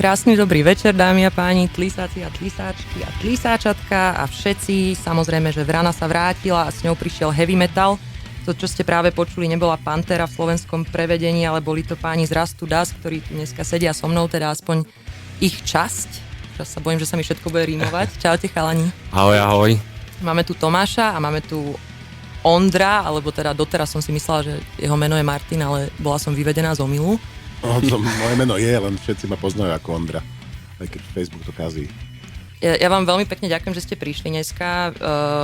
Krásny dobrý večer, dámy a páni, tlisáci a tlisáčky a tlisáčatka a všetci. Samozrejme, že Vrana sa vrátila a s ňou prišiel heavy metal. To, čo ste práve počuli, nebola Pantera v slovenskom prevedení, ale boli to páni z Rastu Das, ktorí tu dneska sedia so mnou, teda aspoň ich časť. Teraz sa bojím, že sa mi všetko bude rímovať. Čaute chalani. Ahoj, ahoj. Máme tu Tomáša a máme tu Ondra, alebo teda doteraz som si myslela, že jeho meno je Martin, ale bola som vyvedená z omylu. Moje meno je, len všetci ma poznajú ako Ondra, aj keď Facebook to kazí. Ja vám veľmi pekne ďakujem, že ste prišli dneska.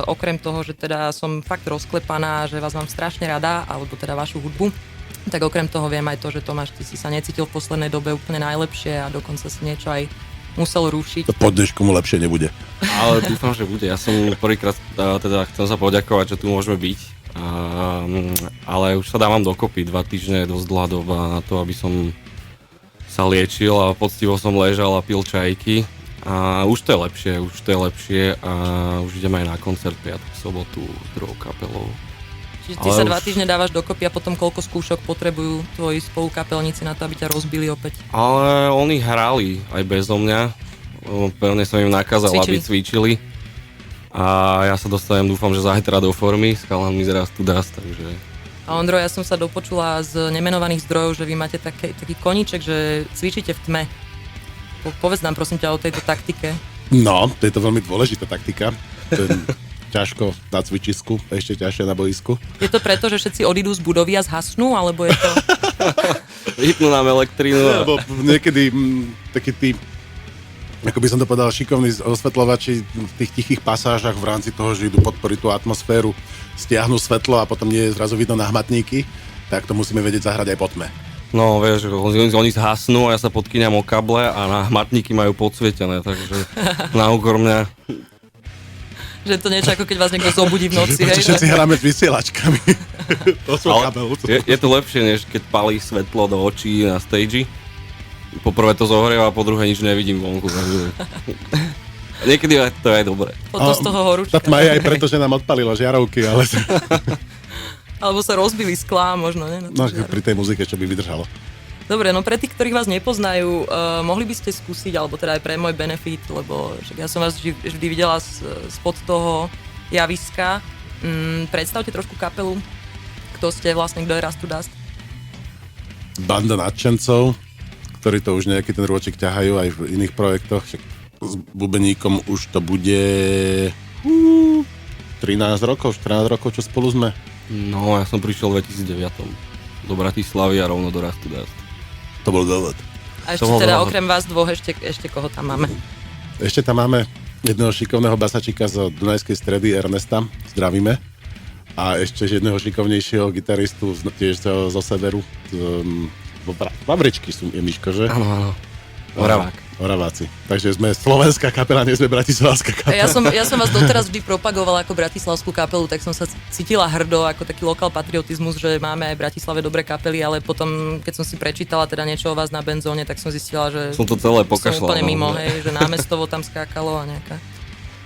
Okrem toho, že teda som fakt rozklepaná, že vás mám strašne rada, alebo teda vašu hudbu, tak okrem toho viem aj to, že Tomáš, ty si sa necítil v poslednej dobe úplne najlepšie a dokonca si niečo aj musel rušiť. To po dnešku mu lepšie nebude. Ale dúfam, že bude. Ja som prvýkrát teda chcem sa poďakovať, že tu môžeme byť. Ale už sa dávam dokopy, 2 týždne je dosť dlhá doba na to, aby som sa liečil a poctivo som ležal a pil čajky a už to je lepšie a už ideme aj na koncert piatok, sobotu s druhou kapelou. Čiže ty sa 2 týždne dávaš dokopy a potom koľko skúšok potrebujú tvoji spolukapelníci na to, aby ťa rozbili opäť? Ale oni hrali aj bezo mňa, pevne som im nakázal, aby cvičili. A ja sa dostanem, dúfam, že zajtra do formy, s chalanmi z Rastu Das, takže... A Ondro, ja som sa dopočula z nemenovaných zdrojov, že vy máte taký koníček, že cvičíte v tme. Povedz nám prosím ťa o tejto taktike. No, to je to veľmi dôležitá taktika. Ťažko na cvičisku, ešte ťažšie na boisku. Je to preto, že všetci odídu z budovy a zhasnú, alebo je to... Vypnú nám elektrínu. Alebo niekedy taký tí, ako by som to povedal, šikovní osvetľovači v tých tichých pasážach v rámci toho, že idú podporiť tú atmosféru, stiahnu svetlo a potom nie je zrazu vidno na hmatníky, tak to musíme vedieť zahrať aj po tme. No, vieš, oni zhasnú a ja sa podkyňam o kable a na hmatníky majú podsvietené, takže na úkor mňa... Že to niečo ako keď vás niekto zobudí v noci, hej? Všetci hráme s vysielačkami. To sú kabel. Je to lepšie, než keď palí svetlo do očí na stage. Po prvé to zohrieva a po druhé nič nevidím vonku. Niekedy to je dobré. Potom z toho horúčka. Tá tma je aj preto, že nám odpalilo žiarovky, ale... Alebo sa rozbili sklá možno, ne? No, pri tej muzike, čo by vydržalo. Dobre, no pre tých, ktorých vás nepoznajú, mohli by ste skúsiť, alebo teda aj pre môj benefit, lebo ja som vás vždy videla spod toho javiska. Predstavte trošku kapelu, kto ste vlastne, kto je Rastu Das. Banda nadšencov, ktorí to už nejaký ten rôčik ťahajú aj v iných projektoch. Však s bubeníkom už to bude 13 rokov, 14 rokov, čo spolu sme. No, ja som prišiel v 2009 do Bratislavy a rovno do Rastu Das. To bol dôvod. A ešte teda okrem vás dvoch, ešte koho tam máme? Ešte tam máme jedného šikovného basačika zo Dunajskej Stredy, Ernesta, zdravíme. A ešte jedného šikovnejšieho gitaristu, tiež zo severu, Vavričky je Miško, že? Áno. Oraváci. Takže sme slovenská kapela, nie sme bratislavská kapela. Ja som vás doteraz vždy propagovala ako bratislavskú kapelu, tak som sa cítila hrdo ako taký lokál patriotizmus, že máme aj v Bratislave dobré kapely, ale potom, keď som si prečítala teda niečo o vás na Benzóne, tak som zistila, že som to celé pokašľal. Som úplne mimo, hej, že námestovo tam skákalo a nejaká...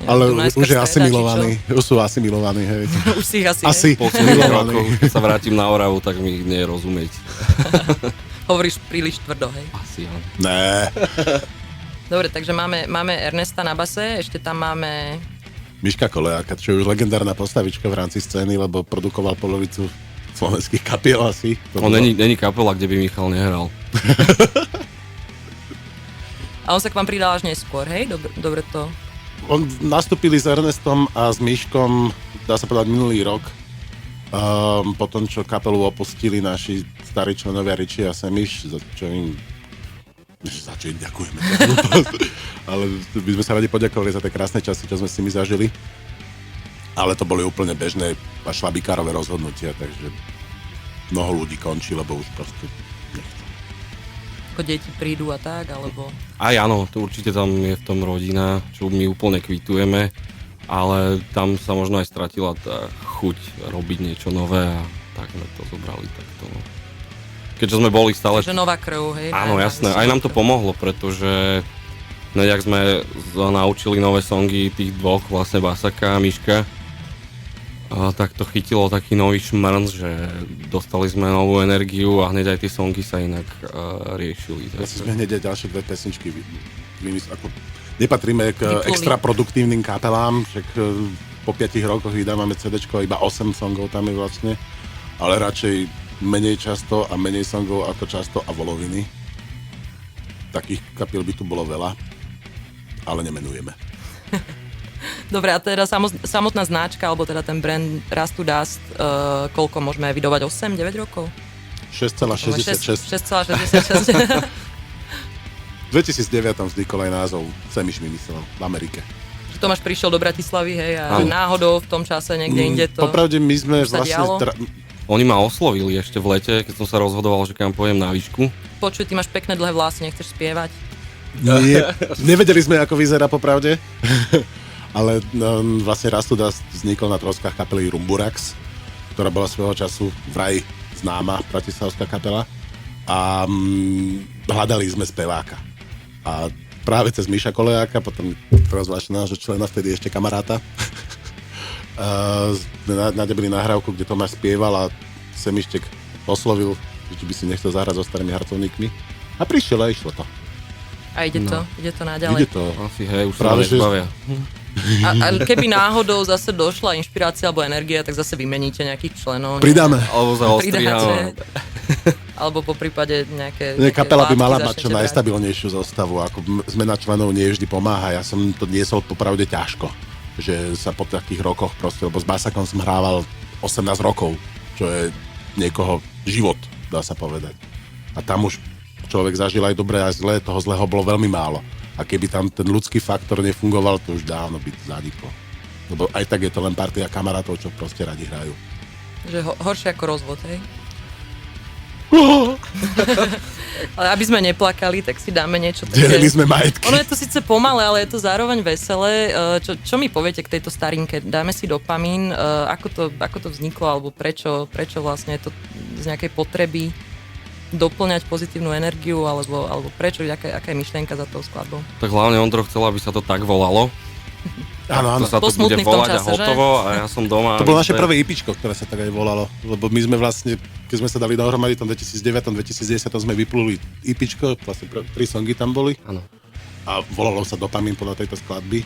Ale už je asimilovaný, už sú asimilovaní, hej. Už si ich asi po 7 rokov, keď sa vrátim na Oravu, tak mi nie je rozumieť. Hovoríš príliš tvrdo, hej? Asi, áno. Né. Dobre, takže máme Ernesta na base, ešte tam máme... Miška Kolejáka, čo je už legendárna postavička v rámci scény, lebo produkoval polovicu slovenských kapiel asi. On není kapela, kde by Michal nehral. A on sa k vám pridal až neskôr, hej? Dobre to... Nastúpili s Ernestom a s Miškom, dá sa povedať, minulý rok. Potom, čo kapelu opustili naši starí členovia Riči a Semiš, za čo im ďakujeme. Ale by sme sa radi poďakovali za tie krásne časy, čo sme s nimi zažili. Ale to boli úplne bežné a šlabikárové rozhodnutia, takže mnoho ľudí končí, lebo už proste nechcú. Ako deti prídu a tak, alebo... Aj áno, to určite tam je v tom rodina, čo my úplne kvitujeme, ale tam sa možno aj stratila tá chuť robiť niečo nové a tak sme to zobrali takto. No. Keďže sme boli stále... Takže nová krv, hej? Áno, jasné, aj nám to pomohlo, pretože nejak sme naučili nové songy tých dvoch, vlastne Basaka a Miška. tak to chytilo taký nový šmrnc, že dostali sme novú energiu a hneď aj tie songy sa inak riešili. Vlastne sme hneď aj ďalšie dve pesničky ako nepatríme k Vypluli. extra produktívnym kapelám, však po 5 rokoch vydávame CDčko, iba 8 songov tam je vlastne, ale radšej menej často a menej songov ako často a voloviny. Takých kapiel by tu bolo veľa, ale nemenujeme. Dobre, a teda samotná značka, alebo teda ten brand Rust to Dust, koľko môžeme vydovať? 8-9 rokov? 6,66. 6,66. V 2009 vznikol aj názov, Semiš vymyslel v Amerike. Tomáš prišiel do Bratislavy, hej, a Áno. náhodou v tom čase niekde inde to... Popravde my sme už sa dialo? vlastne... Oni ma oslovili ešte v lete, keď som sa rozhodoval, že kam pôjdem na výšku. Počuj, ty máš pekné dlhé vlasy, nechceš spievať? Nie, nevedeli sme, ako vyzerá popravde. Ale vlastne Rust to Dust vznikol na troskách kapely Rumburax, ktorá bola svojho času vraj známa bratislavská kapela. A hľadali sme speváka. A práve cez Miša Kolejáka, potom rozvlášť nášho člena, vtedy ešte kamaráta, nadebili nahrávku, kde Tomáš spieval a Semištek oslovil, že či by si nechcel zahrať so starými harcovníkmi. A prišiel a išlo to. A ide to naďalej. Ide to. Asi, hej, už sa Práve, ma že- nezbavia. A keby náhodou zase došla inšpirácia alebo energia, tak zase vymeníte nejakých členov. Pridáme. Alebo za ostrihám. Alebo po prípade nejaké Kapela by látky mala mať čo začnete brať. najstabilnejšiu zostavu, ako zmena členov nie vždy pomáha. Ja som to niesol popravde ťažko, že sa po takých rokoch proste, lebo s Basakom som hrával 18 rokov, čo je niekoho život, dá sa povedať. A tam už človek zažil aj dobré, aj zlé, toho zlého bolo veľmi málo. A keby tam ten ľudský faktor nefungoval, to už dávno by zaniklo. Lebo aj tak je to len partia kamarátov, čo proste radi hrajú. Že horšie ako rozvod, hej? Ale aby sme neplakali, tak si dáme niečo Delili také... sme majetky. Ono je to síce pomalé, ale je to zároveň veselé. Čo mi poviete k tejto starinke? Dáme si dopamín. Ako to vzniklo, alebo prečo vlastne je to z nejakej potreby doplňať pozitívnu energiu, alebo prečo, aká je myšlienka za tou skladbou? Tak hlavne Ondro chcel, aby sa to tak volalo. Áno, áno. To sa to Posmutný bude v tom volať čase, a hotovo a ja som doma. To bolo naše prvé IPčko, ktoré sa tak aj volalo, lebo my sme vlastne, keď sme sa dali dohromady v tom 2009, 2010 sme vypluli IPčko, vlastne 3 songy tam boli Áno. a volalo sa Dopamín podľa tejto skladby.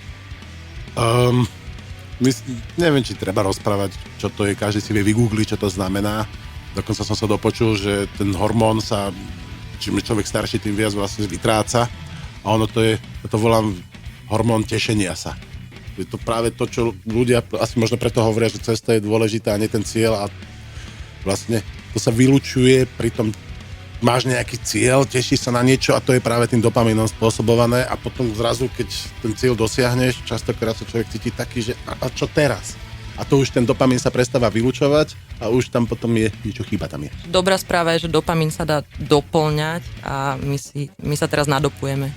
Neviem, či treba rozprávať, čo to je, každý si vie vygoogliť, čo to znamená. Dokonca som sa dopočul, že ten hormón sa, čím je človek starší, tým viac vlastne vytráca a ono to je, ja to volám hormón tešenia sa. Je to práve to, čo ľudia asi možno preto hovoria, že cesta je dôležitá a nie ten cieľ a vlastne to sa vylučuje, pritom máš nejaký cieľ, tešíš sa na niečo a to je práve tým dopamínom spôsobované a potom zrazu, keď ten cieľ dosiahneš, častokrát sa človek cíti taký, že a čo teraz? A to už ten dopamín sa prestáva vylučovať a už tam potom je niečo chýba tam je. Dobrá správa je, že dopamín sa dá doplňať a my sa teraz nadopujeme.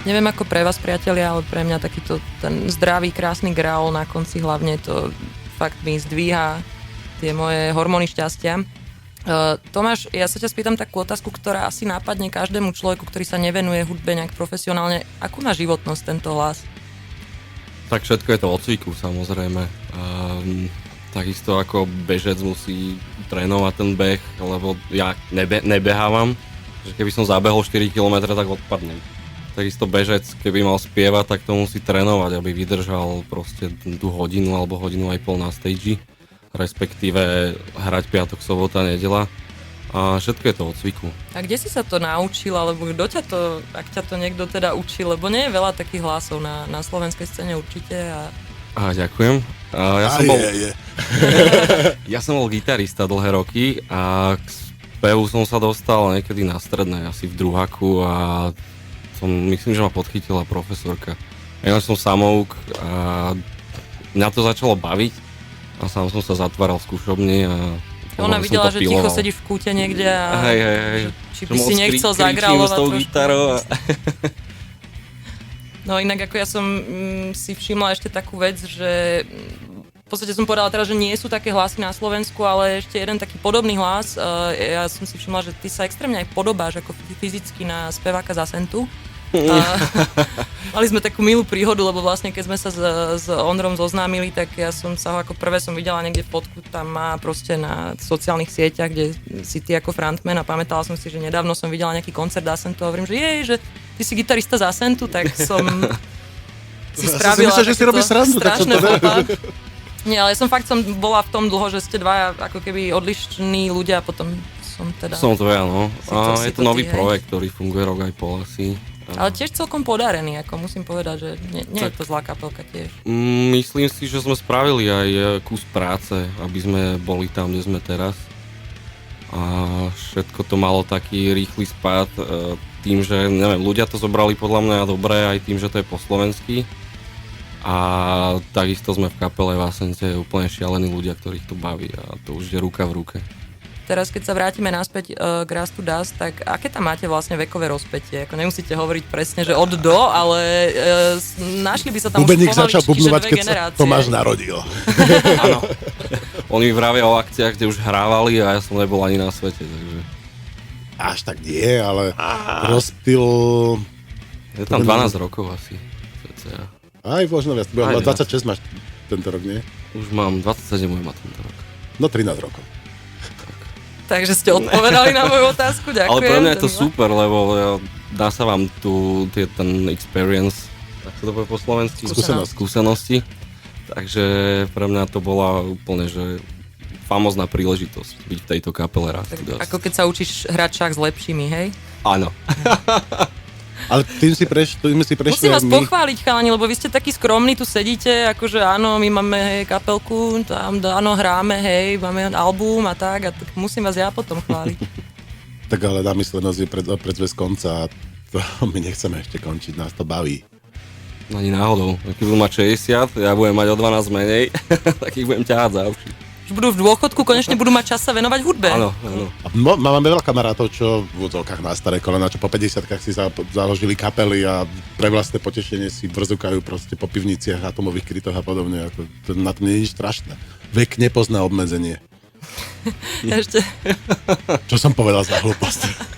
Neviem ako pre vás, priatelia, ale pre mňa takýto ten zdravý, krásny grál na konci hlavne to fakt mi zdvíha tie moje hormóny šťastia. Tomáš, ja sa ťa spýtam takú otázku, ktorá asi nápadne každému človeku, ktorý sa nevenuje hudbe nejak profesionálne. Akú má životnosť tento hlas? Tak všetko je to o cviku, samozrejme. Takisto ako bežec musí trénovať ten beh, lebo ja nebehávam. Že keby som zabehol 4 km, tak odpadnem. Takisto bežec, keby mal spievať, tak to musí trénovať, aby vydržal proste tú hodinu alebo hodinu aj pol na stage, respektíve hrať piatok, sobota, nedeľa. A všetko je to o cviku. A kde si sa to naučil, alebo kto ťa to, ak ťa to niekto teda učil, lebo nie je veľa takých hlasov na slovenskej scéne určite. Ďakujem. Ja som bol gitarista dlhé roky a k spevu som sa dostal niekedy na strednej, asi v druháku a myslím, že ma podchytila profesorka. Ja som samouk a mňa to začalo baviť a sám som sa zatváral v skúšobni a ona videla, že ticho sedíš v kúte niekde a hej. Či by si nechcel zagrálovať trošku. Gitarou a... No inak ako ja som si všimla ešte takú vec, že v podstate som povedala teraz, že nie sú také hlasy na Slovensku, ale ešte jeden taký podobný hlas. Ja som si všimla, že ty sa extrémne aj podobáš ako fyzicky na speváka z Asentu. Mali sme takú milú príhodu, lebo vlastne keď sme sa s Ondrom zoznámili, tak ja som sa ho ako prvé som videla niekde fotku, tam má proste na sociálnych sieťach, kde si ty ako frontman a pamätala som si, že nedávno som videla nejaký koncert Asentu a hovorím, že že ty si gitarista z Asentu, tak som si spravila že si robíš srandu, strašné fopa. Nie, ale som bola v tom dlho, že ste dvaja ako keby odlišní ľudia a potom som teda... Som to ja, no. Je to nový projekt, ktorý funguje rok aj pol asi. Ale tiež celkom podarený, ako musím povedať, že nie je to zlá kapelka tiež. Myslím si, že sme spravili aj kus práce, aby sme boli tam, kde sme teraz. A všetko to malo taký rýchly spád tým, že neviem, ľudia to zobrali podľa mňa dobre, aj tým, že to je po slovensky. A takisto sme v kapele v Asente úplne šialení ľudia, ktorých to baví a to už je ruka v ruke. Teraz, keď sa vrátime naspäť k Rust to Dust, tak aké tam máte vlastne vekové rozpätie? Ako nemusíte hovoriť presne, že od do, ale našli by sa tam Bubeník už začal bubnovať, keď generácie. sa Tomáš narodil. Áno. Oni vravia o akciách, kde už hrávali a ja som nebol ani na svete, takže... Až tak nie, ale rozptyl... Je tam 12 rokov asi. Aj možno viac. 26 máš tento rok, nie? Už mám 27, má tento rok. No 13 rokov. Takže ste odpovedali na moju otázku, ďakujem. Ale pre mňa je to super, lebo dá sa vám ten experience, tak sa to povie po slovensky? Skúsenosti. Takže pre mňa to bola úplne, že famózna príležitosť byť v tejto kapele Rust to Dust. Ako keď sa učíš hrať šach s lepšími, hej? Áno. Ale tým si prešli musím vás pochváliť, chalani, lebo vy ste takí skromní, tu sedíte, akože áno, my máme kapelku, tam áno, hráme, hej, máme album a tak musím vás ja potom chváliť. Tak ale namyslenosť je predzvesť konca a to my nechceme ešte končiť, nás to baví. Ani náhodou, keď budú mať 60, ja budem mať o 12 menej, tak ich budem ťahať za uši. Už budú v dôchodku, konečne budú mať čas sa venovať hudbe. Áno. Máme veľa kamarátov, čo v úzovkách na staré kolena, čo po 50-kách si založili kapely a pre vlastné potešenie si brzúkajú proste po pivniciach, atomových krytoch a podobne. Na tom nie je nič strašné. Vek nepozná obmedzenie. Ešte. Čo som povedal za hlúposť?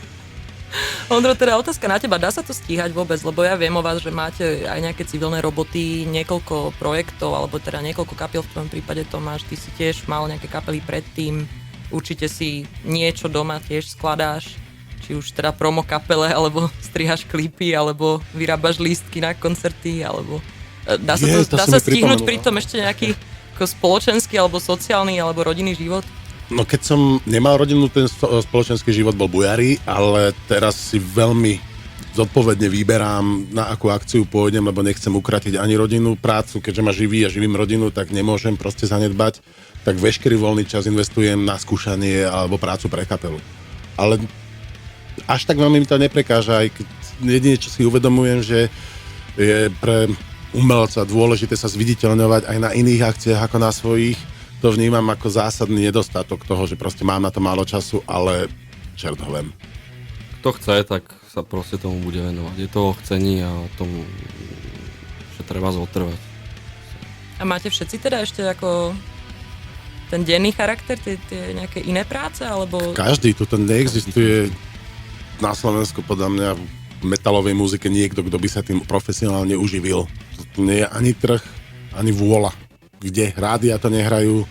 Ondro, teda otázka na teba, dá sa to stíhať vôbec? Lebo ja viem o vás, že máte aj nejaké civilné roboty, niekoľko projektov, alebo teda niekoľko kapiel, v tvojom prípade Tomáš, ty si tiež mal nejaké kapely predtým, určite si niečo doma tiež skladáš, či už teda promo kapele, alebo strihaš klipy, alebo vyrábaš lístky na koncerty, alebo dá sa stihnúť pritom ešte nejaký ako spoločenský, alebo sociálny, alebo rodinný život? No keď som nemal rodinu, ten spoločenský život bol bujarý, ale teraz si veľmi zodpovedne vyberám, na akú akciu pôjdem, lebo nechcem ukratiť ani rodinnú prácu, keďže ma živí a živím rodinu, tak nemôžem proste zanedbať, tak veškerý voľný čas investujem na skúšanie alebo prácu pre kapelu. Ale až tak veľmi mi to neprekáža, aj keď jedine, čo si uvedomujem, že je pre umelca dôležité sa zviditeľňovať aj na iných akciách ako na svojich. To vnímam ako zásadný nedostatok toho, že proste mám na to málo času, ale čert ho viem. kto chce, tak sa proste tomu bude venovať. Je to o chcení a o tom, že treba zotrvať. A máte všetci teda ešte ako ten denný charakter, tie nejaké iné práce, alebo... Každý, tu neexistuje na Slovensku podľa mňa v metalovej muzike niekto, kto by sa tým profesionálne uživil. Tu nie je ani trh, ani vôľa. Kde? Rádia to nehrajú,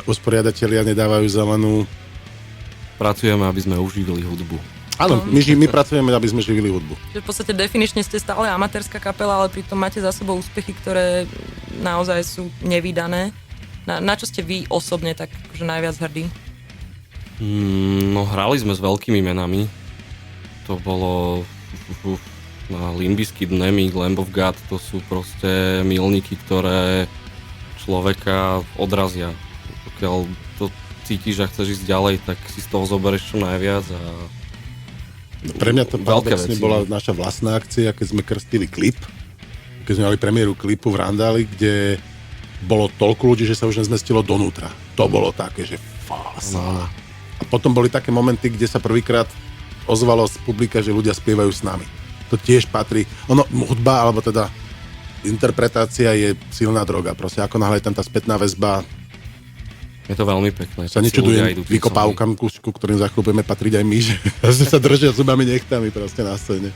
usporiadatelia nedávajú zelenú. Pracujeme, aby sme uživili hudbu. Áno, my pracujeme, aby sme živili hudbu. Že v podstate definične ste stále amatérska kapela, ale pritom máte za sebou úspechy, ktoré naozaj sú nevídané. Na čo ste vy osobne tak akože najviac hrdí? No hrali sme s veľkými menami. To bolo na Limp Bizkit, Nemig, Lamb of God. To sú proste milníky, ktoré človeka odrazia. Pokiaľ to cítiš a chceš ísť ďalej, tak si z toho zoberieš čo najviac. A pre mňa to paradoxne veci, bola naša vlastná akcia, keď sme krstili klip. Keď sme mali premiéru klipu v Randáli, kde bolo toľko ľudí, že sa už nezmestilo donútra. To bolo také, že fása. A potom boli také momenty, kde sa prvýkrát ozvalo z publika, že ľudia spievajú s nami. To tiež patrí. Hudba, alebo teda interpretácia je silná droga. Proste ako náhle je tam tá spätná väzba. je to veľmi pekné. Sa nečudujem vykopávkam, ku ktorým za chvíľu budeme patriť aj my, že sa držia zubami nechtami proste na scéne.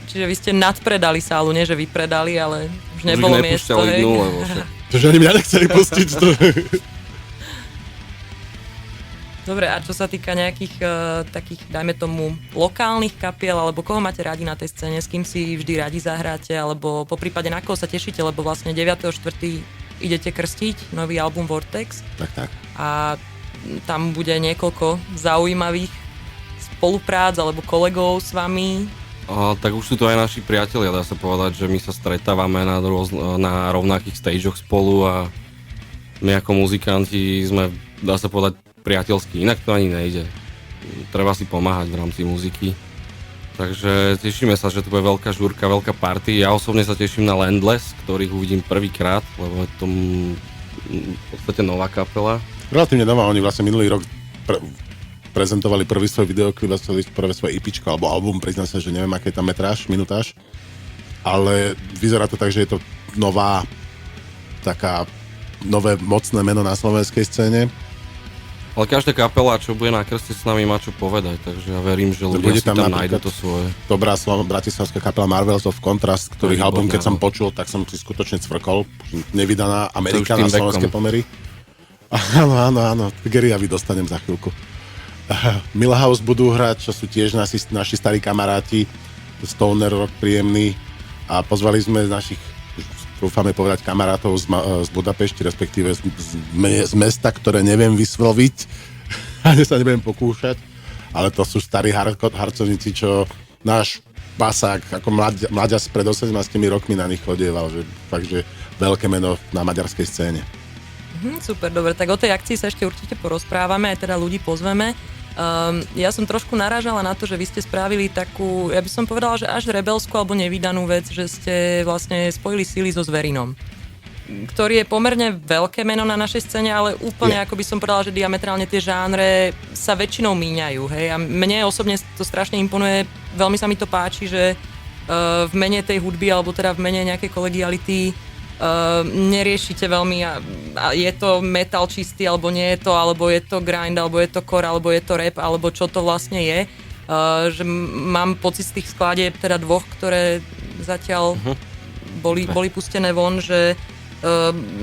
Čiže vy ste nadpredali sálu, nie že vypredali, ale už nebolo miesto. Hej. Tože oni mňa nechceli pustiť. Dobre, a čo sa týka nejakých takých, dajme tomu, lokálnych kapiel, alebo koho máte radi na tej scéne, s kým si vždy radi zahráte, alebo po prípade na koho sa tešíte, lebo vlastne 9.4. idete krstiť nový album Vortex. Tak. A tam bude niekoľko zaujímavých spoluprác alebo kolegov s vami. Tak už sú to aj naši priatelia, dá sa povedať, že my sa stretávame na rovnakých stageoch spolu a my ako muzikanti sme, dá sa povedať, priateľskí, inak to ani nejde. Treba si pomáhať v rámci muziky. Takže tešíme sa, že to bude veľká žúrka, veľká party. Ja osobne sa teším na Landless, ktorých uvidím prvýkrát, lebo je to v podstate nová kapela. Relatívne nová, oni vlastne minulý rok prezentovali prvý svoj videoklip a prvé svoje EPčko alebo album, priznám sa, že neviem, aké je tam metráž, minutáž, ale vyzerá to tak, že je to nová, taká nové mocné meno na slovenskej scéne. Ale každá kapela, čo bude na krste s nami, má čo povedať, takže ja verím, že ľudia si tam nájdu to svoje. Dobrá bratislavská kapela Marvels of Contrast, ktorých album, keď som počul, tak som si skutočne cvrkol. Nevydaná Amerika na slovenské pomery. Áno, Geria dostanem za chvíľku. Millhouse budú hrať, čo sú tiež naši starí kamaráti, stoner rock príjemný, a pozvali sme našich, dúfame povedať, kamarátov z Budapešti, respektíve z mesta, ktoré neviem vysloviť, ani sa nebudem pokúšať, ale to sú starí harcovníci, čo náš pasák ako mladiac pred 18 rokmi na nich chodieval, že fakt, že veľké meno na maďarskej scéne. Super, dobre, tak o tej akcii sa ešte určite porozprávame, aj teda ľudí pozveme. Ja som trošku narážala na to, že vy ste spravili takú, ja by som povedala, že až rebelskú alebo nevídanú vec, že ste vlastne spojili síly so Zverinom, ktorý je pomerne veľké meno na našej scéne, ale úplne, ako by som povedala, že diametrálne tie žánre sa väčšinou míňajú, hej, a mne osobne to strašne imponuje, veľmi sa mi to páči, že v mene tej hudby, alebo teda v mene nejakej kolegiality neriešite veľmi a je to metal čistý, alebo nie je to, alebo je to grind, alebo je to core, alebo je to rap, alebo čo to vlastne je. Že mám pocit z tých skladieb, teda dvoch, ktoré zatiaľ boli pustené von, že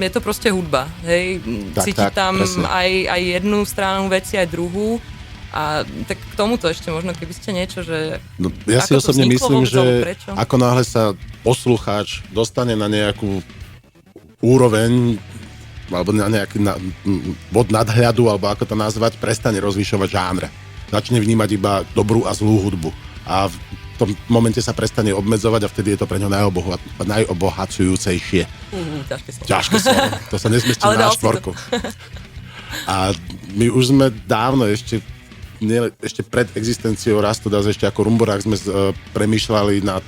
je to proste hudba. Hej? Cítiť tam aj jednu stranu veci, aj druhú. A tak k tomuto ešte možno, keby ste niečo, že... No, ja si osobne myslím, že ako náhle sa poslucháč dostane na nejakú úroveň alebo na nejaký bod nadhľadu, alebo ako to nazvať, prestane rozlišovať žánre. Začne vnímať iba dobrú a zlú hudbu. A v tom momente sa prestane obmedzovať a vtedy je to pre ňo najobohacujúcejšie. Ťažké slovo. To sa nezmestí na štvorku. A my už sme dávno ešte pred existenciou Rastu Das, ešte ako Rumborák sme premýšľali nad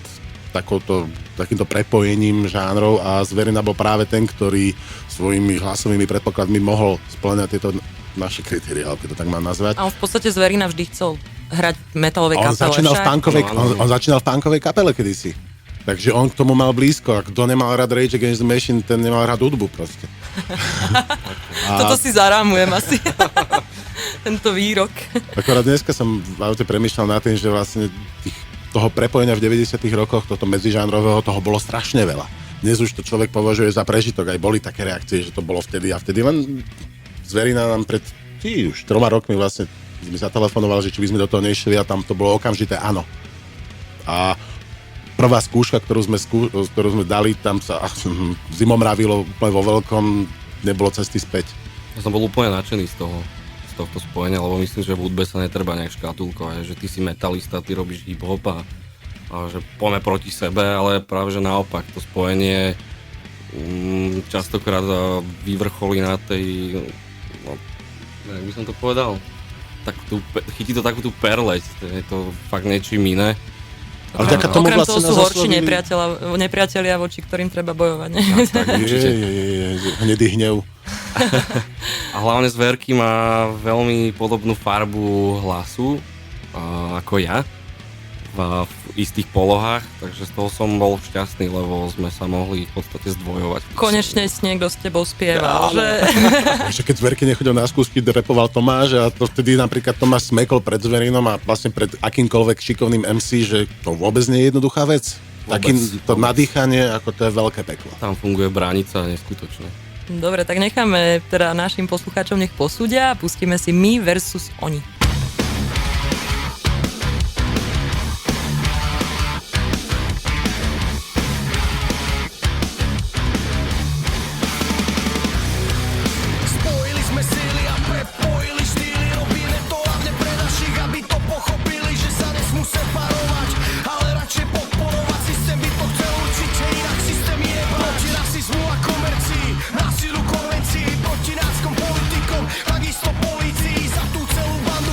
takýmto prepojením žánrov a Zverina bol práve ten, ktorý svojimi hlasovými predpokladmi mohol spĺňať tieto naše kritéria, alebo to tak mám nazvať. A on v podstate Zverina vždy chcel hrať metalové On kapele. začínal, v však? punkovej, No, áno. on začínal v punkovej kapele kedysi. Takže on k tomu mal blízko. A kto nemal rád Rage Against the Machine, ten nemal rád hudbu proste. Toto si zarámujem asi. Tento výrok. Akorát dneska som v aute premýšľal nad tým, že vlastne toho prepojenia v 90 rokoch, toto medzižánrového, toho bolo strašne veľa. Dnes už to človek považuje za prežitok, aj boli také reakcie, že to bolo vtedy a vtedy. Len Zverina nám pred už 3 rokmi vlastne mi zatelefonoval, že či by sme do toho nešli a tam to bolo okamžité áno. A prvá skúška, ktorú sme dali, tam sa zimomravilo úplne vo veľkom, nebolo cesty späť. Ja som bol úplne nadšený z tohto spojenia, lebo myslím, že v hudbe sa netreba nejak škatulkovať, že ty si metalista, ty robíš hip-hop a že poďme proti sebe, ale práve že naopak, to spojenie častokrát vyvrcholí na tej, no, jak by som to povedal, chytí to takú tú perleť, je to fakt niečím iné. Ale vďaka tomu Okrem vlastne toho sú nás horší oslovili. nepriatelia, voči ktorým treba bojovať. Ne? Tak určite. Hnedý hnev. A hlavne Zverky má veľmi podobnú farbu hlasu ako ja v istých polohách, takže z toho som bol šťastný, lebo sme sa mohli v podstate zdvojovať. Konečne si niekto s tebou spieval, že? Že keď Zverky nechodil na skúšky, repoval Tomáš a to vtedy napríklad Tomáš smekol pred Zverinom a vlastne pred akýmkoľvek šikovným MC, že to vôbec nie je jednoduchá vec. To nadýchanie, ako to je veľké peklo. Tam funguje bránica neskutočne. Dobre, tak necháme teda našim poslucháčom nech posúdia a pustíme si my versus oni. Takisto polícii za tú celú bandu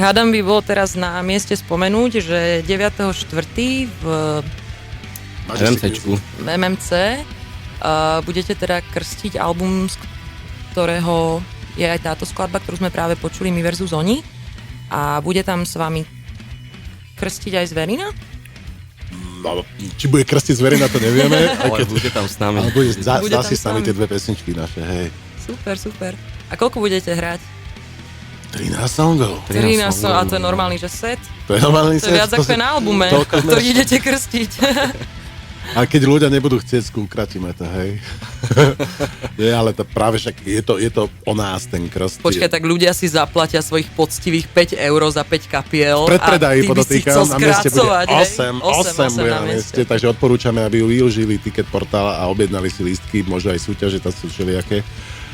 hádam by bolo teraz na mieste spomenúť, že 9.4. v MMCčku. MMC budete teda krstiť album, z ktorého je aj táto skladba, ktorú sme práve počuli, My versus Oni. A bude tam s vami krstiť aj Zverina? No, či bude krstiť Zverina, to nevieme. Ale bude tam s nami. Ale bude Bude tam zasi s nami s vami. tie dve pesničky naše, hej. Super. A koľko budete hrať? 13 songov. 13 a to je normálny, že set? To je normálny To je viac ako je na albume, toľko sme- ktorý idete krstiť. A keď ľudia nebudú chcieť, skúkratíme to, hej. Nie, ale to práve však je to o nás ten krst. Počkaj, tak ľudia si zaplatia svojich poctivých 5 eur za 5 kapiel. Predpredají, a ty by si podotýkam, chcel na mieste bude skracovať, hej? 8 bude na mieste, takže odporúčame, aby využili ticket portál a objednali si lístky, možno aj súťaže, tam sú všelijaké.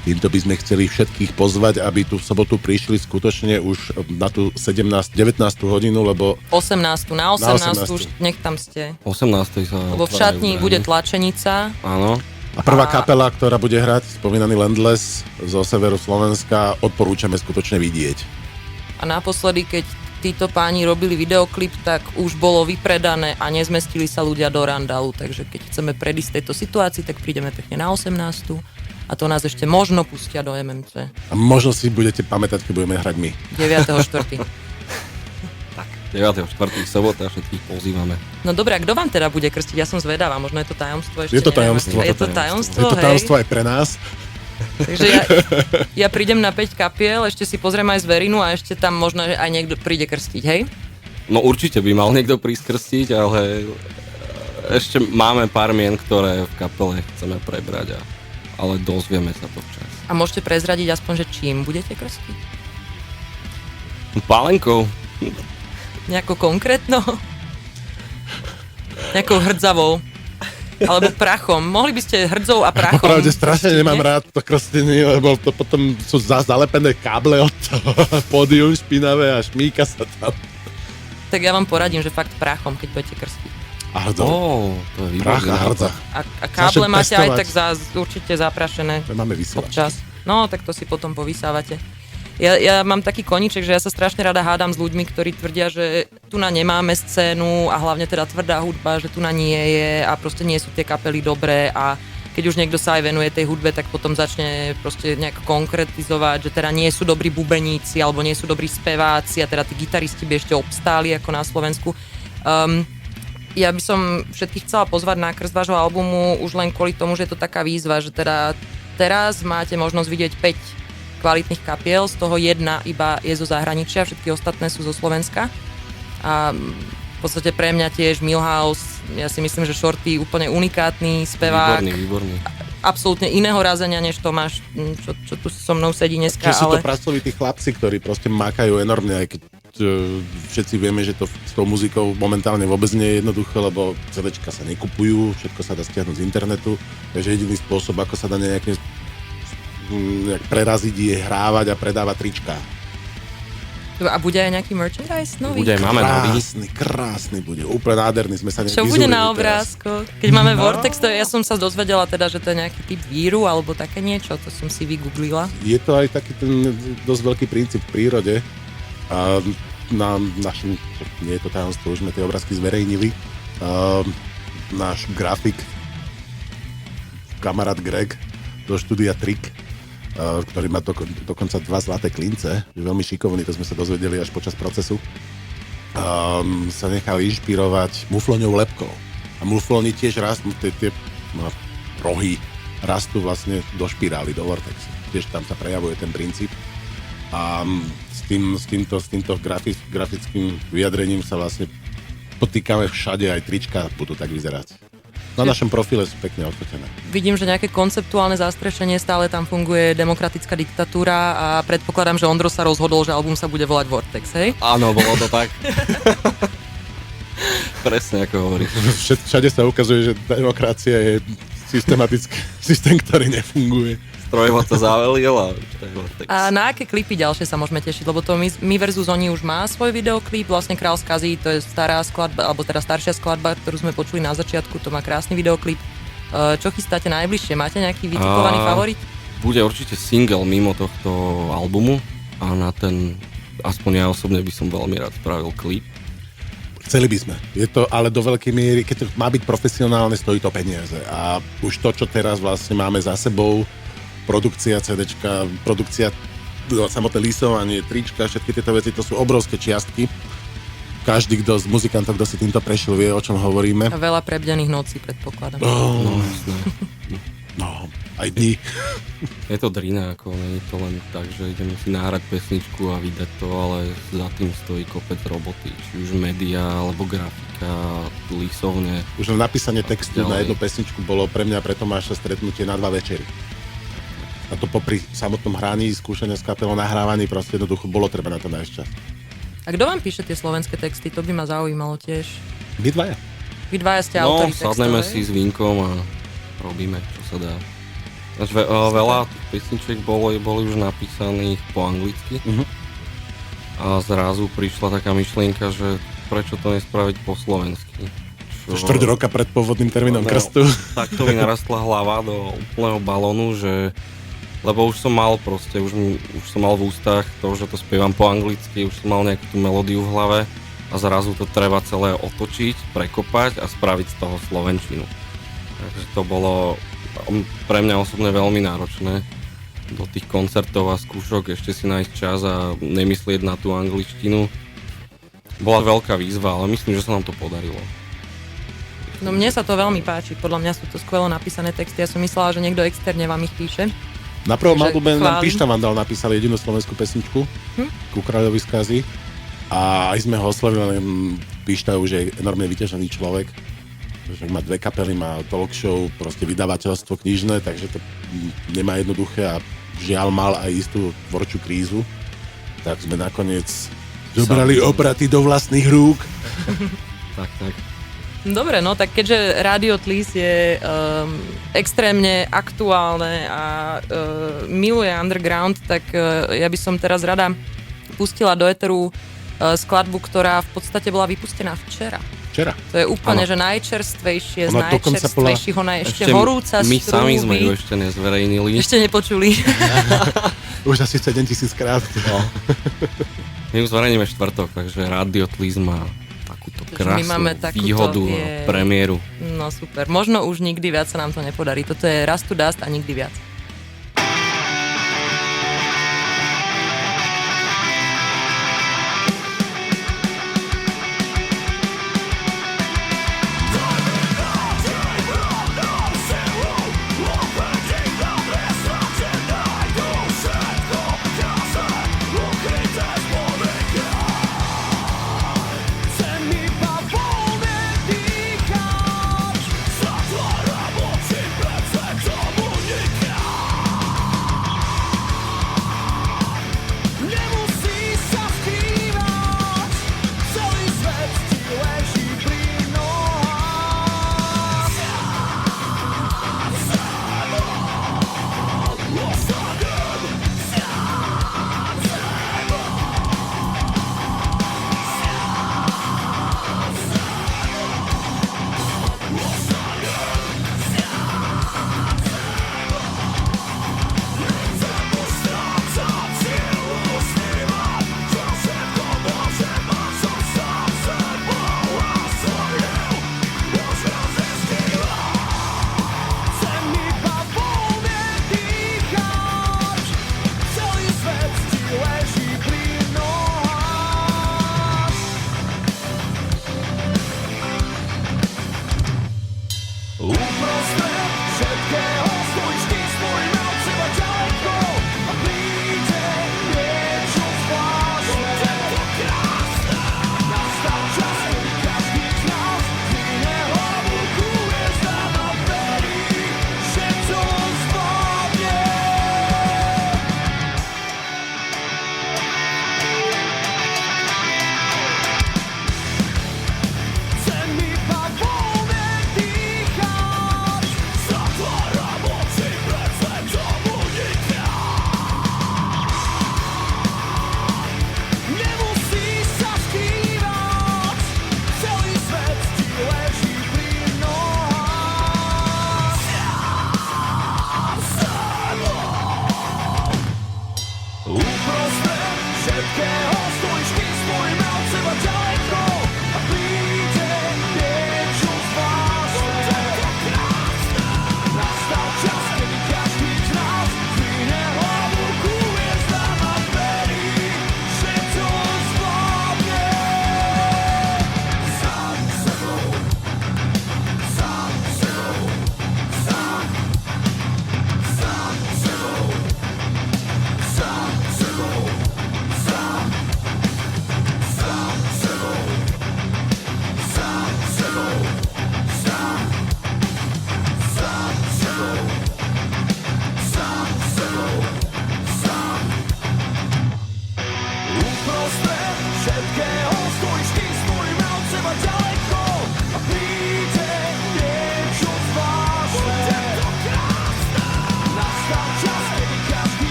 Týmto by sme chceli všetkých pozvať, aby tu v sobotu prišli skutočne už na tú 19. hodinu, lebo 18. Na 18. 18. už nech tam ste. 18. sa Lebo v otvárajú šatni brány. bude tlačenica. Áno. a prvá kapela, ktorá bude hrať, spomínaný Landless zo severu Slovenska, odporúčame skutočne vidieť. A naposledy, keď títo páni robili videoklip, tak už bolo vypredané a nezmestili sa ľudia do randalu. Takže keď chceme predísť tejto situácii, tak prídeme pekne na 18. A to nás ešte možno pustia do MMC. A možno si budete pamätať, keď budeme hrať my. 9.4. 9.4. sobota, všetkých pozývame. No dobré, a kto vám teda bude krstiť? Ja som zvedavá, možno je to tajomstvo ešte. Je to neviem. tajomstvo. Je to tajomstvo, Je to hej. tajomstvo aj pre nás. Takže ja prídem na 5 kapiel, ešte si pozriem aj Zverinu a ešte tam možno aj niekto príde krstiť, hej? No určite by mal niekto prísť krstiť, ale ešte máme pár mien, ktoré v kapele chceme prebrať, ale dozvieme sa to včas. A môžete prezradiť aspoň, že čím budete krstiť? Pálenkou. Nejako konkrétno? Nejakou hrdzavou? Alebo prachom? Mohli by ste hrdzou a prachom? Opravde strašne krstiť, nemám nie? rád to krstenie, lebo to potom sú zalepené káble od toho pódium špinavé a šmíka sa tam. Tak ja vám poradím, že fakt prachom, keď budete krstiť. A hrdzo. To je Prach výborný a hrdza. nápad. A káble Začnem máte aj testovať. tak určite zaprašené To máme vysielač. občas. No, tak to si potom povysávate. Ja mám taký koníček, že ja sa strašne rada hádam s ľuďmi, ktorí tvrdia, že tu na nemáme scénu a hlavne teda tvrdá hudba, že tu na nie je a proste nie sú tie kapely dobré a keď už niekto sa aj venuje tej hudbe, tak potom začne proste nejak konkretizovať, že teda nie sú dobrí bubeníci alebo nie sú dobrí speváci a teda tí gitaristi by ešte obstáli ako na Slovensku. Ja by som všetkých chcela pozvať na krst vášho albumu už len kvôli tomu, že je to taká výzva, že teda teraz máte možnosť vidieť 5 kvalitných kapiel, z toho jedna iba je zo zahraničia, všetky ostatné sú zo Slovenska. A v podstate pre mňa tiež Milhouse, ja si myslím, že Shorty úplne unikátny spevák, Výborný. absolútne iného razenia než Tomáš, čo tu so mnou sedí dneska, Čiže sú to ale pracovití chlapci, ktorí proste mákajú enormne, aj keď všetci vieme, že to s tou muzikou momentálne vôbec nie je jednoduché, lebo CDčka sa nekupujú, všetko sa dá stiahnuť z internetu, takže jediný spôsob, ako sa dá nejak preraziť, je hrávať a predávať trička. a bude aj nejaký merchandise nový? Bude aj máme nový. Krásny bude, úplne nádherný, sme sa Čo bude na obrázkoch? Keď máme Vortex, to ja som sa dozvedela teda, že to je nejaký typ víru alebo také niečo, to som si vygooglila. Je to aj taký ten dosť veľký princíp v prírode. A na našom, nie je to tajomstvo, už sme tie obrázky zverejnili. Náš grafik, kamarát Greg, do štúdia Trik, ktorý má dokonca 2 zlaté klince, je veľmi šikovný, to sme sa dozvedeli až počas procesu, sa nechal inšpirovať mufloňou lepkou. A muflóny tiež rastú, tie rohy rastú vlastne do špirály, do vortexu. Tiež tam sa prejavuje ten princíp. A s týmto grafickým vyjadrením sa vlastne potýkame všade, aj trička budú tak vyzerať. Na našom profile sú pekne odfotené. Vidím, že nejaké konceptuálne zastrešenie, stále tam funguje demokratická diktatúra a predpokladám, že Ondro sa rozhodol, že album sa bude volať Vortex, hej? Áno, bolo to tak. Presne ako hovoríš. Všade sa ukazuje, že demokracia je systematický systém, ktorý nefunguje. Strojovať sa zavelil a to je Vortex. A na aké klipy ďalšie sa môžeme tešiť? Lebo to My versus Oni už má svoj videoklip, vlastne Král skazí, to je stará skladba, alebo teda staršia skladba, ktorú sme počuli na začiatku, to má krásny videoklip. Čo chystáte najbližšie? Máte nejaký vytipovaný favorit? Bude určite single mimo tohto albumu a na ten aspoň ja osobne by som veľmi rád spravil klip. Chceli by sme. Je to ale do veľkej miery, keď to má byť profesionálne, stojí to peniaze. A už to, čo teraz vlastne máme za sebou, produkcia CDčka, produkcia, samotné lisovanie, trička, všetky tieto veci, to sú obrovské čiastky. Každý, kto z muzikantov, kto si týmto prešiel, vie, o čom hovoríme. A veľa prebdených nocí, predpokladám. No, jasné. No, aj dní. Je to drina, ako nie je to len tak, že idem si nahrať pesničku a vydať to, ale za tým stojí kopec roboty, či už média, alebo grafika, lisovne. Už len napísanie textu ďalej. na jednu pesničku bolo pre mňa, pre Tomáša stretnutie na 2 večery. A to popri samotnom hraní, skúšania s kapelou, nahrávaní, proste jednoducho bolo treba na to nájsť čas. A kto vám píše tie slovenské texty? To by ma zaujímalo tiež. Vy dvaja. Vy dvaja ste No, autori sadneme textov, si s Vinkom a robíme, čo sa dá. Znači, veľa tých pesničiek boli už napísaných po anglicky. A zrazu prišla taká myšlienka, že prečo to nespraviť po slovensky. Štvrť roka pred pôvodným termínom krstu. Tak to mi narastla hlava do úplného balónu, že lebo už som mal proste, už som mal v ústach to, že to spievam po anglicky, už som mal nejakú tú melódiu v hlave a zrazu to treba celé otočiť, prekopať a spraviť z toho slovenčinu. Takže to bolo pre mňa osobne veľmi náročné do tých koncertov a skúšok ešte si nájsť čas a nemyslieť na tú angličtinu. Bola veľká výzva, ale myslím, že sa nám to podarilo. No mne sa to veľmi páči, podľa mňa sú to skvelo napísané texty. Ja som myslela, že niekto externe vám ich píše. Na prvom Že albume nám chválim. Pišta Vandal napísal jedinú slovenskú pesničku ku Kráľovi skazy a aj sme ho oslovili, len Pišta už je enormne vyťažený človek, že má 2 kapely, má talk show, proste vydavateľstvo knižné, takže to nemá jednoduché a žiaľ mal aj istú tvorčú krízu, tak sme nakoniec zobrali opraty do vlastných rúk. Tak. Dobre, no tak keďže Radio Tlis je extrémne aktuálne a miluje underground, tak ja by som teraz rada pustila do eteru skladbu, ktorá v podstate bola vypustená včera. Včera. To je úplne, Áno. že najčerstvejšie z Ona dokonca najčerstvejších, ona je ešte horúca z my sami sme ju trúby. ešte nezverejnili. Ešte nepočuli. Už asi 7000 krát. No. My ju zverejníme štvrtok, takže Radio Tlis má takúto my máme krásnu takúto, výhodu a je. premiéru. No super, možno už nikdy viac sa nám to nepodarí. Toto je Rust to Dust a nikdy viac. Zatváram oči, pred svetom unikám.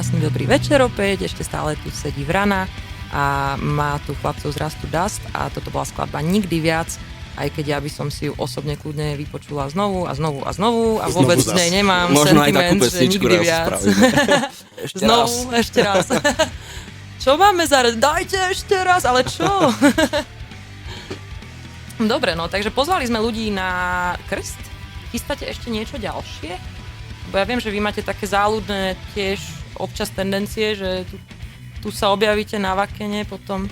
krásny dobrý večer opäť, ešte stále tu sedí Vrana a má tu chlapcov z Rastu Dust a toto bola skladba Nikdy viac, aj keď ja by som si ju osobne kľudne vypočula znovu a vôbec s nej nemám možno sentiment, že nikdy viac. Ešte raz. Čo máme zahrať? Dajte ešte raz, ale čo? Dobre, no, takže pozvali sme ľudí na krst. Chystáte ešte niečo ďalšie? Bo ja viem, že vy máte také záľudné tiež občas tendencie, že tu sa objavíte na Vakene, potom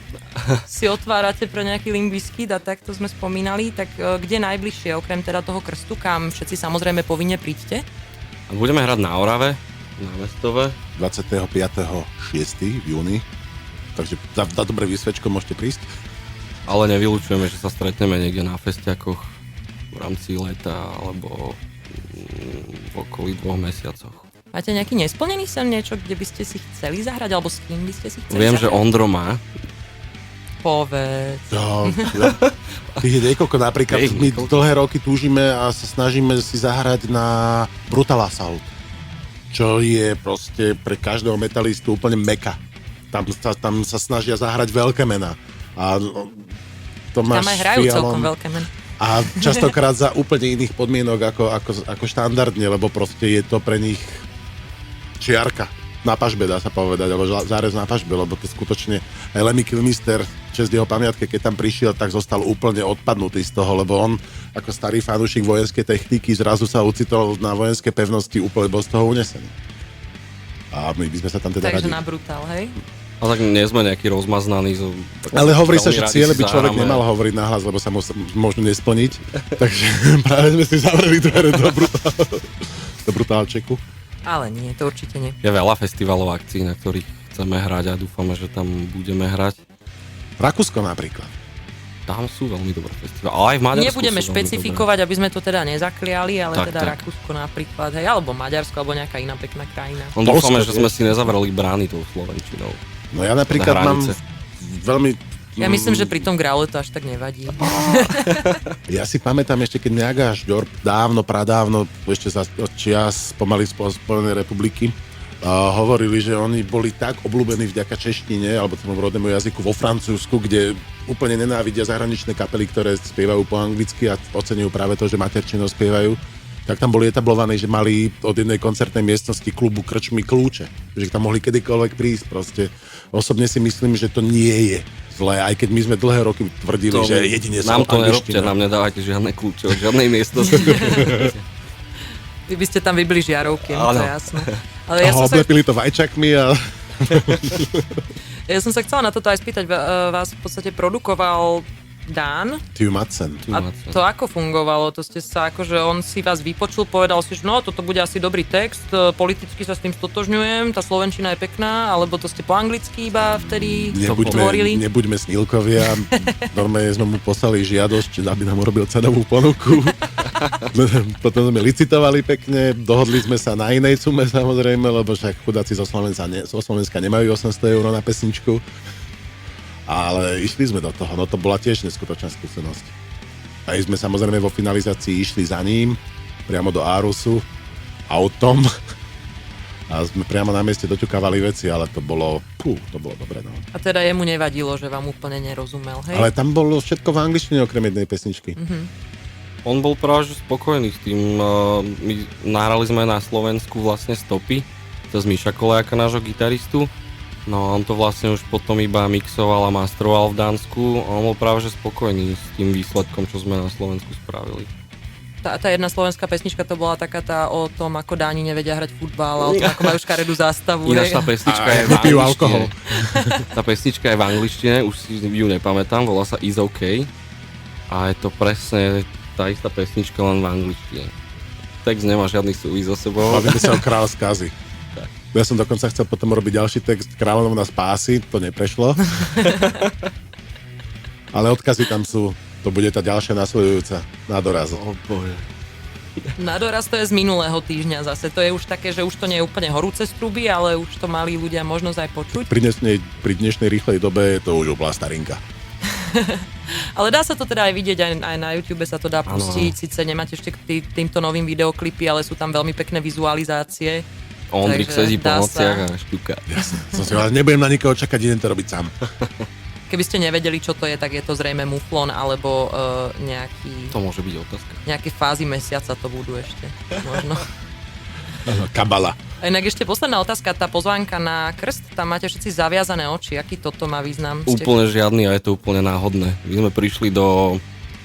si otvárate pre nejaký limbiskit a tak to sme spomínali. Tak kde najbližšie, okrem teda toho krstu, kam všetci samozrejme povinne príďte? Budeme hrať na Orave, na Mestove. 25.6. v júni. Takže za dobré výsvečko môžete prísť. Ale nevylučujeme, že sa stretneme niekde na festiakoch v rámci leta alebo v okolí 2 mesiacoch. Máte nejaký nesplnený sen, niečo, kde by ste si chceli zahrať, alebo s kým by ste si chceli Viem, zahrať? že Ondro má. Povedz. Tých je niekoľko, napríklad my dlhé roky túžime a sa snažíme si zahrať na Brutal Assault, čo je proste pre každého metalistu úplne meka. Tam sa snažia zahrať veľké mená. A Tomáš Tam aj hrajú Fialom, celkom veľké mená. a častokrát za úplne iných podmienok ako štandardne, lebo proste je to pre nich čiarka na pažbe, dá sa povedať, alebo zárez na pažbe, lebo to skutočne aj Lemmy Kilmister, česť jeho pamiatke, keď tam prišiel, tak zostal úplne odpadnutý z toho, lebo on ako starý fanúšik vojenskej techniky zrazu sa ucitol na vojenské pevnosti, úplne bol z toho unesený. A my by sme sa tam teda Takže radili. na brutál, hej? Ale tak nie sme nejaký rozmaznaný. Ale hovorí sa, že veľmi radi cieľe si by človek zahráme. nemal hovoriť nahlas, lebo sa môžu nesplniť. Takže práve sme si zavreli dvere do brutálčeku. Ale nie, to určite nie. Je veľa festivalov akcií, na ktorých chceme hrať a dúfame, že tam budeme hrať. Rakúsko napríklad. Tam sú veľmi dobré festivaly. Ale aj v Maďarsku Nebudeme sú veľmi špecifikovať, aby sme to teda nezakliali, ale Tak, teda tak. Rakúsko napríklad, hej, alebo Maďarsko, alebo nejaká iná pekná krajina. dobré. Dúfame, Polsko že sme tiež. si nezavreli brány tou slovenčinou. No ja napríklad mám hranice. veľmi... Ja myslím, že pri tom Graule to až tak nevadí. Ja si pamätám ešte, keď Miaga Žďorb dávno, pradávno, ešte za čias pomaly Spojenej republiky, hovorili, že oni boli tak obľúbení vďaka češtine, alebo tomu rodnému jazyku vo Francúzsku, kde úplne nenávidia zahraničné kapely, ktoré spievajú po anglicky a oceňujú práve to, že materčinou spievajú. Tak tam boli etablovaní, že mali od jednej koncertnej miestnosti klubu krčmy kľúče. Že tam mohli kedykoľvek prísť proste. Osobne si myslím, že to nie je zlé, aj keď my sme dlhé roky tvrdili, že jedine sa nám to nerobte, angličtina. nám nedávajte žiadne kľúče od žiadnej miestnosti. Vy by ste tam vybili žiarovky, no to je Áno. jasné. Ale ja som, sa, Oblepili to vajčakmi a... ja som sa chcela na toto aj spýtať, vás v podstate produkoval Dán. Tiu Madsen. A to ako fungovalo? To ste sa akože on si vás vypočul, povedal si, že no, toto bude asi dobrý text, politicky sa s tým stotožňujem, tá slovenčina je pekná, alebo to ste po anglicky iba vtedy tvorili? Nebuďme snílkovia. Normálne sme mu poslali žiadosť, aby nám urobil cenovú ponuku. Potom sme licitovali pekne, dohodli sme sa na inej sume samozrejme, lebo však chudáci zo Slovenska nemajú 800 € na pesničku. Ale išli sme do toho, no to bola tiež neskutočná skúsenosť. Aj sme samozrejme vo finalizácii išli za ním, priamo do Árusu, autom a sme priamo na mieste doťukávali veci, ale to bolo dobre, no. A teda jemu nevadilo, že vám úplne nerozumel, hej? Ale tam bolo všetko v angličtine okrem jednej pesničky. On bol práve že spokojný s tým. My nahrali sme na Slovensku vlastne stopy cez Miša Kolejaka, nášho gitaristu. No on to vlastne už potom iba mixoval a masteroval v Dánsku. On bol práve že spokojný s tým výsledkom, čo sme na Slovensku spravili. Tá jedna slovenská pesnička to bola taká tá o tom, ako Dáni nevedia hrať futbal a o tom, ako majú škaredú zástavu. Ináč hej? tá pesnička je v Nepijú angličtine. alkohol. Tá pesnička je v angličtine, už si ju nepamätám, volá sa Is OK. A je to presne tá istá pesnička, len v angličtine. Text nemá žiadny súvis so sebou. Bavíme sa o Král skazy. Ja som dokonca chcel potom robiť ďalší text Kráľovna spásy, to neprešlo. Ale odkazy tam sú, to bude tá ďalšia nasledujúca na doraz. Oh bože. Na doraz to je z minulého týždňa zase. To je už také, že už to nie je úplne horúce z truby, ale už to mali ľudia možnosť aj počuť. Pri dnešnej rýchlej dobe to už bola starinka. Ale dá sa to teda aj vidieť, aj na YouTube sa to dá pustiť. Sice nemáte ešte týmto novým videoklipy, ale sú tam veľmi pekné vizualizácie. Ondrik Takže sedí po dá nociach sa. a šťuká. Som si hovoril, nebudem na nikoho čakať, idem to robiť sám. Keby ste nevedeli, čo to je, tak je to zrejme muflon alebo To môže byť otázka. nejaké fázy mesiaca to budú ešte. Možno. Kabala. A inak ešte posledná otázka, tá pozvánka na krst, tam máte všetci zaviazané oči. Aký toto má význam? Úplne žiadny a je to úplne náhodné. My sme prišli do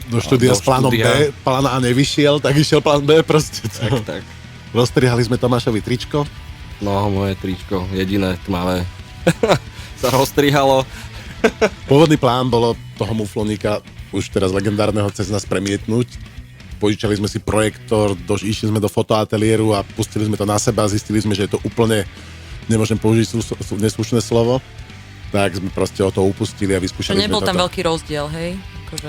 Do štúdia s plánom štúdia. B, plán A nevyšiel, tak išiel plán B proste. Tak. Rozstrihali sme Tomášovi tričko. No, moje tričko, jediné tmavé. sa rozstrihalo. Pôvodný plán bolo toho mufloníka, už teraz legendárneho, cez nás premietnúť. Požičali sme si projektor, išli sme do fotoateliéru a pustili sme to na seba a zistili sme, že je to úplne, nemôžem použiť neslušné slovo, tak sme proste o to upustili a To vyskúšali sme nebol tam toto. veľký rozdiel, hej? Akože...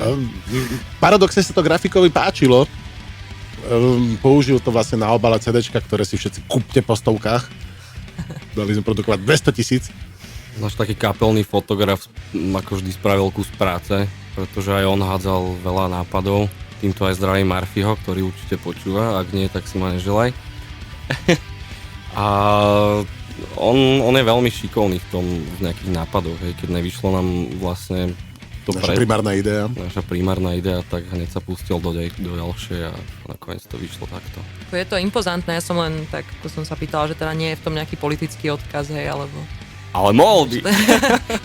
Paradoxne sa to grafikovi páčilo. Použil to vlastne na obale CDčka, ktoré si všetci kúpte po stovkách. Dali sme produkovať 200 000. Náš taký kapelný fotograf ako vždy spravil kus práce, pretože aj on hádzal veľa nápadov. Týmto aj zdravím Marfiho, ktorý určite počúva, ak nie, tak si ma neželaj. A on je veľmi šikovný v nejakých nápadoch, hej. Keď nevyšlo nám vlastne to Naša primárna idea. naša primárna idea, tak hneď sa pustil do ďalšej a nakoniec to vyšlo takto. Je to impozantné, ja som len tak, ako som sa pýtala, že teda nie je v tom nejaký politický odkaz, hej, alebo... Ale mohol by!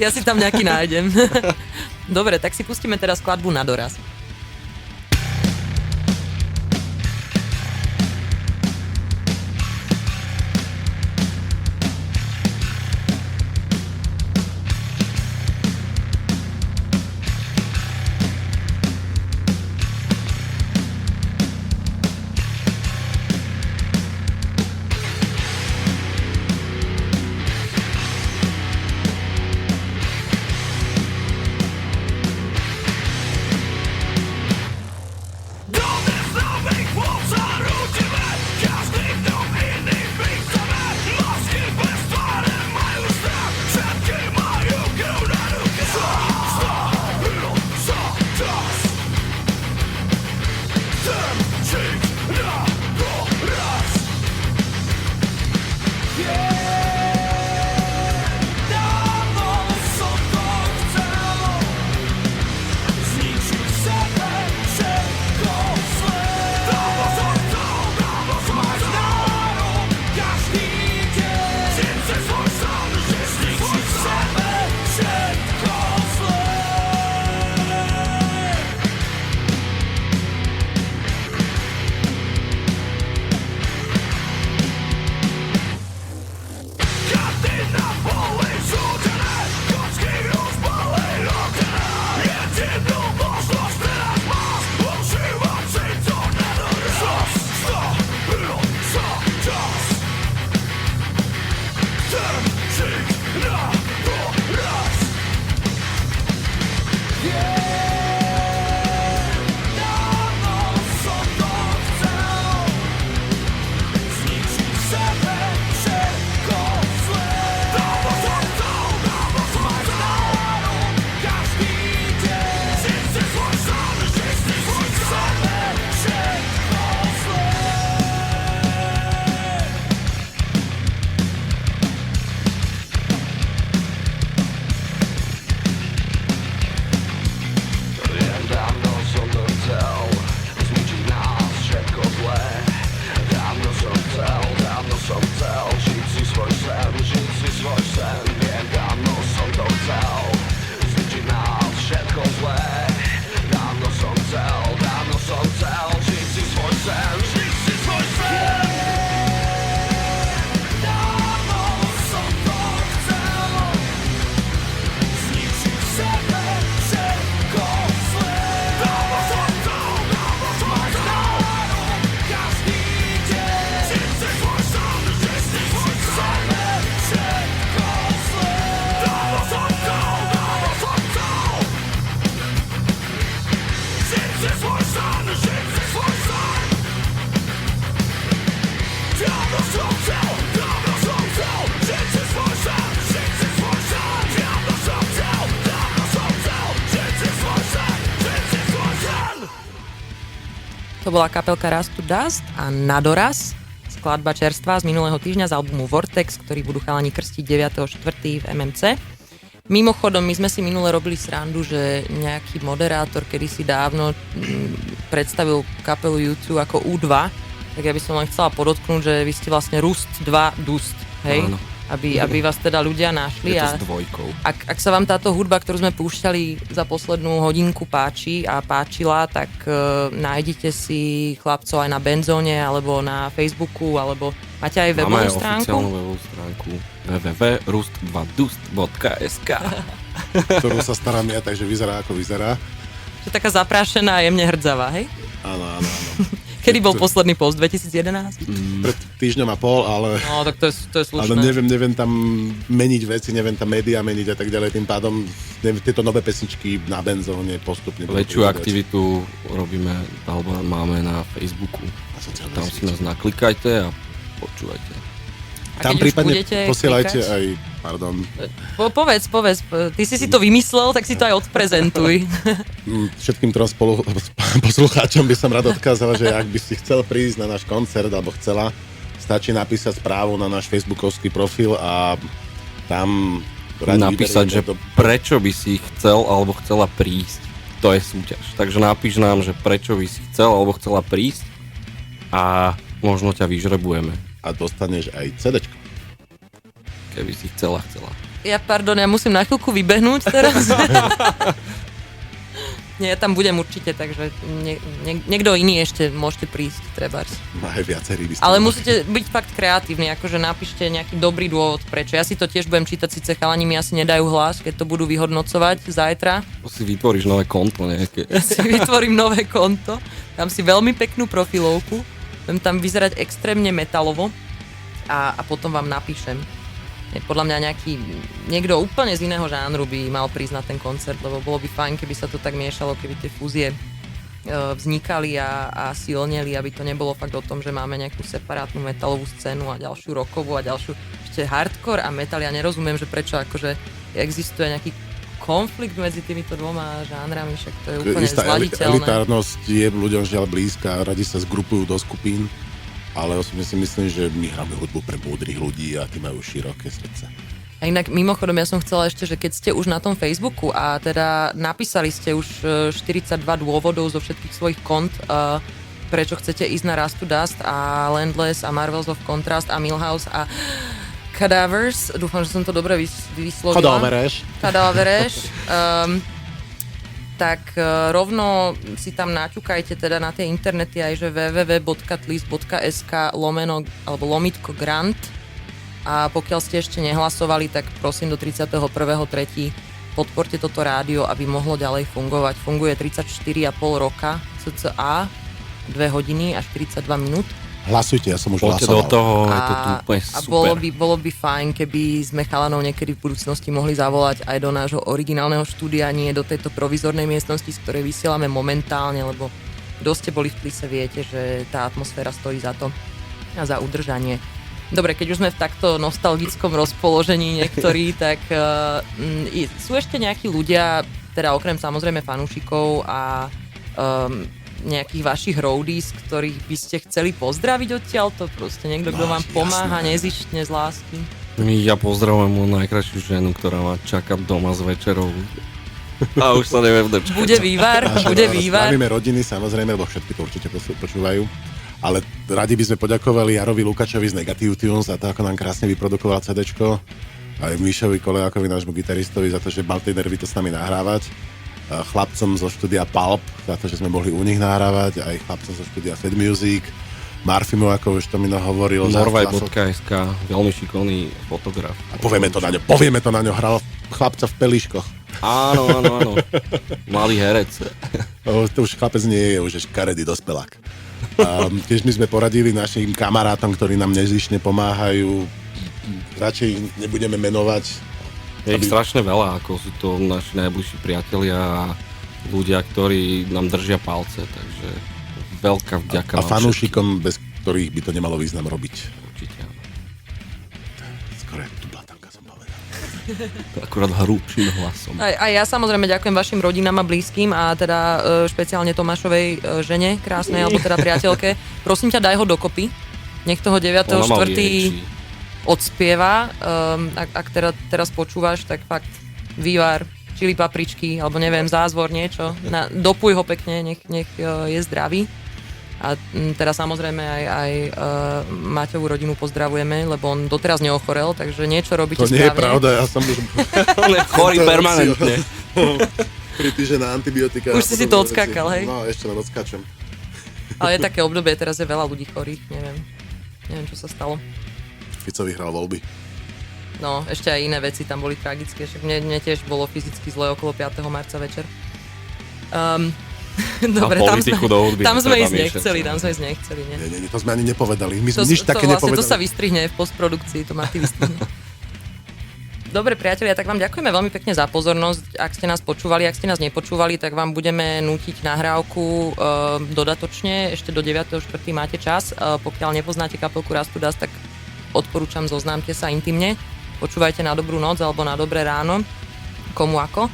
Ja si tam nejaký nájdem. Dobre, tak si pustíme teraz skladbu Na doraz. To bola kapelka Raz to Dust a Na doraz. skladba čerstvá z minulého týždňa z albumu Vortex, ktorý budú chalani krstiť 9.4. v MMC. Mimochodom, my sme si minule robili srandu, že nejaký moderátor kedysi dávno predstavil kapelu U2 ako U2, tak ja by som len chcela podotknúť, že vy ste vlastne Rust 2 Dust, hej? Áno. Aby vás teda ľudia našli. Je to s dvojkou. Ak sa vám táto hudba, ktorú sme púšťali za poslednú hodinku páči a páčila, tak nájdete si chlapcov aj na Benzóne, alebo na Facebooku, alebo máte aj webovú stránku? Máme oficiálnu webovú stránku www.rust2dust.sk Ktorú sa starám ja, takže vyzerá ako vyzerá. To je taká zaprášená a jemne hrdzavá, hej? Áno. Kedy bol posledný post? 2011? Pred týždňom a pol, ale... No, tak to je slušné. Ale neviem tam meniť veci, neviem tam médiá meniť a tak ďalej, tým pádom tieto nové pesničky na Benzóne postupne... Väčšiu aktivitu robíme, alebo máme na Facebooku. Tam si nás naklikajte a počúvajte. Tam prípadne posielajte aj... Pardon. Povedz, ty si to vymyslel, tak si to aj odprezentuj. Všetkým trom poslucháčom by som rád odkázal, že ak by si chcel prísť na náš koncert, alebo chcela, stačí napísať správu na náš facebookovský profil a tam... Napísať, že prečo by si chcel alebo chcela prísť. To je súťaž. Takže napíš nám, že prečo by si chcel alebo chcela prísť a možno ťa vyžrebujeme. A dostaneš aj CDčko. Keby si chcela. Ja musím na chvíľku vybehnúť teraz. Nie, ja tam budem určite, takže niekto iný ešte môžete prísť, trebárs. Aj viacerí by ste... Ale musíte byť fakt kreatívni, akože napíšte nejaký dobrý dôvod, prečo. Ja si to tiež budem čítať, síce chalani mi asi nedajú hlas, keď to budú vyhodnocovať zajtra. Si vytvoríš nové konto nejaké. Ja si vytvorím nové konto, dám si veľmi peknú profilovku, budem tam vyzerať extrémne metalovo a potom vám napíšem. Podľa mňa niekto úplne z iného žánru by mal prísť na ten koncert, lebo bolo by fajn, keby sa to tak miešalo, keby tie fúzie vznikali a silneli, aby to nebolo fakt o tom, že máme nejakú separátnu metalovú scénu a ďalšiu rockovú a ďalšiu ešte hardcore a metal. Ja nerozumiem, že prečo akože existuje nejaký konflikt medzi týmito dvoma žánrami, však to je úplne zladiteľné. Elitárnosť je ľuďom žiaľ blízka, radi sa zgrupujú do skupín. Ale osobne si myslím, že my hráme hudbu pre múdrych ľudí a tí majú široké srdce. A inak mimochodom ja som chcela ešte, že keď ste už na tom Facebooku a teda napísali ste už 42 dôvodov zo všetkých svojich kont, prečo chcete ísť na Rust to Dust a Landless a Marvels of Contrast a Millhouse a Cadavers, dúfam, že som to dobre vyslovila. Cadavers. Tak rovno si tam naťukajte teda na tie internety aj, že www.tlist.sk /lomitko grant a pokiaľ ste ešte nehlasovali, tak prosím do 31.3. podporte toto rádio, aby mohlo ďalej fungovať. Funguje 34,5 roka, cca 2 hodiny a 42 minút. Hlasujte, ja som už poďte hlasoval. do toho, je to tu úplne super. A bolo by fajn, keby sme chalanov niekedy v budúcnosti mohli zavolať aj do nášho originálneho štúdia, nie do tejto provizornej miestnosti, z ktorej vysielame momentálne, lebo kto ste boli v Tlise, viete, že tá atmosféra stojí za to a za udržanie. Dobre, keď už sme v takto nostalgickom rozpoložení niektorí, tak sú ešte nejakí ľudia, teda okrem samozrejme fanúšikov a nejakých vašich roadies, ktorých by ste chceli pozdraviť odtiaľto? Proste niekto, kto vám pomáha nezištne z lásky. Ja pozdravujem moju najkrajšiu ženu, ktorá ma čaká doma s večerou. A už sa neviem dočkať. Bude vývar. Zdravíme rodiny, samozrejme, lebo všetky to určite počúvajú. Ale radi by sme poďakovali Jarovi Lukačovi z Negative Tunes za to, ako nám krásne vyprodukoval CDčko. Aj Míšovi Koleákovi, nášmu gitaristovi, za to, že mal tej nervy to s nami nahrávať. Chlapcom zo štúdia Pulp, za to, že sme mohli u nich nahrávať, aj chlapcom zo štúdia Fed Music, Marfimu, ako už to mi nahovoril. Norvaj.sk, veľmi šikovný fotograf. A povieme to na ňo, hral chlapca v pelíškoch. Áno. Malý herec. To už chlapec nie je, už je škaredý dospelák. Tiež my sme poradili našim kamarátom, ktorí nám nezištne pomáhajú. Radšej nebudeme menovať. Je ich strašne veľa, ako sú to naši najbližší priatelia a ľudia, ktorí nám držia palce, takže veľká vďaka. A fanúšikom, bez ktorých by to nemalo význam robiť. Určite áno. Skoro jak tu blatanka som povedal. Akurát hrubším hlasom. A ja samozrejme ďakujem vašim rodinám a blízkym a teda špeciálne Tomášovej žene, krásnej, alebo teda priateľke. Prosím ťa, daj ho dokopy. Nech toho 9.4. Ona mal riečí. odspieva. Ak teraz počúvaš, tak fakt vývar, čili papričky, alebo neviem, zázvor, niečo. Dopuj ho pekne, nech je zdravý. A teraz samozrejme aj Maťovú rodinu pozdravujeme, lebo on doteraz neochorel, takže niečo robíte To nie správne. je pravda, ja som už... On je chorý permanentne. 3 týždne na antibiotika. Už si to odskákal, hej? No, ešte len odskáčem. Ale je také obdobie, teraz je veľa ľudí chorých, neviem, čo sa stalo. Fico vyhral voľby. No, ešte aj iné veci tam boli tragické, však mne tiež bolo fyzicky zle okolo 5. marca večer. Dobre, tam sme ísť nechceli, nie? Nie, to sme ani nepovedali. My sme nič také nepovedali. To sa vystrihne v postprodukcii, to Marty vystrihne. Dobre, priatelia, tak vám ďakujeme veľmi pekne za pozornosť. Ak ste nás počúvali, ak ste nás nepočúvali, tak vám budeme nútiť nahrávku dodatočne. Ešte do 9.4. máte čas. Pokiaľ nepoznáte kapelku Rastu Das, tak odporúčam, zoznámte sa intimne. Počúvajte Na dobrú noc alebo Na dobré ráno. Komu ako.